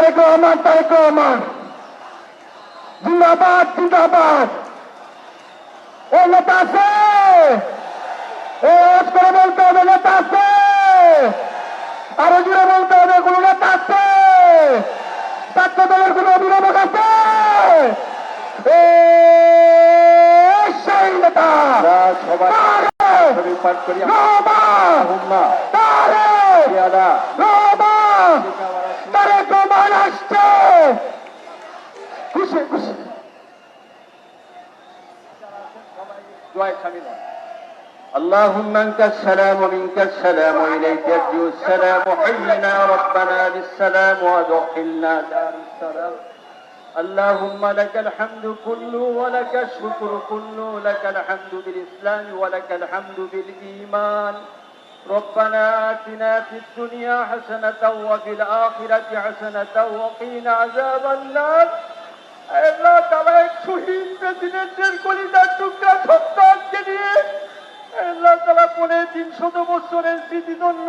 তারেক রহমান, তারেক রহমান জিন্দাবাদ, জিন্দাবাদ। এই নেতা আছে, এই আওয়াজ করে বলতে হবে নেতা আছে, আরো জুড়ে বলতে হবে কোন নেতা আছে, ছাত্র দলের কোন অভিভাবক আছে, সেই নেতা তারেক রহমান আসছে। খুশি খুশি اللهم انت السلام ومنك السلام واليك يرجع السلام حينا ربنا بالسلام وادخلنا دار السلام. اللهم لك الحمد كله ولك الشكر كله، لك الحمد بالاسلام ولك الحمد بالايمان. ربنا آتنا في الدنيا حسنة وفي الآخرة حسنة وقنا عذاب النار. আল্লাহ তাআলা শহীদ প্রেসিডেন্টের কলিজার টুকরা সন্তানকে নিয়ে আল্লাহ তাআলা 300 বছরের স্মৃতিধন্য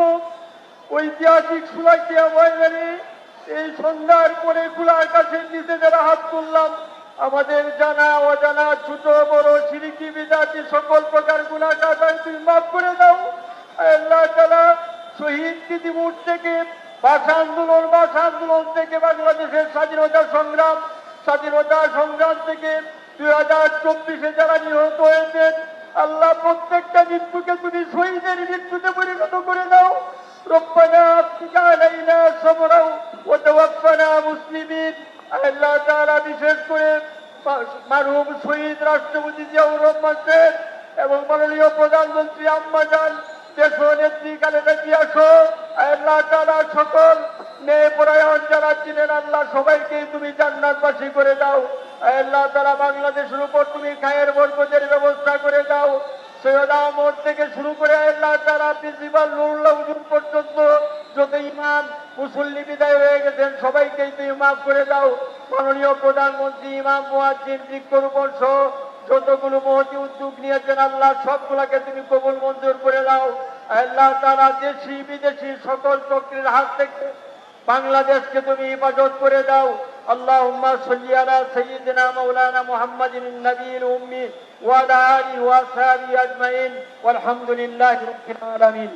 ঐতিহাসিক সুলাইয়া ময়দানে এই সন্ধ্যার পরে খোলা আকাশের নিচে যারা হাত তুললাম, আমাদের জানা অজানা ছোট বড় শিরকি বিদাতি সকল প্রকার গুনাহ কাটায় তুমি মাফ করে দাও। আল্লাহ তাআলা শহীদ দিবস থেকে ভাষা আন্দোলন থেকে বাংলাদেশের স্বাধীনতা সংগ্রাম থেকে 2024-এ যারা নিহত হয়েছেন, আল্লাহ প্রত্যেকটা মৃত্যুকে তুমি শহীদের মৃত্যুতে পরিণত করে দাও। রব্বানা আফরিকা আলাইনা সাবরা ওয়া তাওয়াফানা মুসলিমিন। আল্লাহ তাআলা বিশেষ করে মানব শহীদ রাষ্ট্রপতি জিয়াউর রহমান সাহেব এবং মাননীয় প্রধানমন্ত্রী আম্মা জান দেশ নেত্রী খালেদা জিয়া সহ আল্লাহ তাআলা সকল ন্যায়পরায়ণ যারা ছিলেন, আল্লাহ সবাইকে তুমি জান্নাতবাসী করে দাও। আল্লাহ তাআলা বাংলাদেশের উপর তুমি খায়ের বরকতের ব্যবস্থা করে দাও। সৈয়দ আহমদ থেকে শুরু করে আল্লাহ তাআলা প্রিন্সিপাল নুরুল্লাহ হুজুর পর্যন্ত যত ইমাম মুসল্লি বিদায় হয়ে গেছেন সবাইকেই তুমি মাফ করে দাও। মাননীয় প্রধানমন্ত্রী ইমাম মুয়াজ্জিন বৃক্ষরোপণ সহ যতগুলো মহতি উদ্যোগ নিয়েছেন, আল্লাহ সবগুলাকে তুমি কবুল মঞ্জুর করে দাও। আল্লাহ তাআলা দেশি বিদেশি সকল চক্রের হাত থেকে বাংলাদেশকে তুমি হেফাজত করে দাও। আল্লাহুম্মা সাল্লি আলা সাইয়্যিদিনা মাওলানা মুহাম্মাদিন নবিয়্যিল উম্মি ওয়া আলা আলিহি ওয়া আসহাবিহি আজমাইন ওয়ালহামদুলিল্লাহি রাব্বিল আলামিন।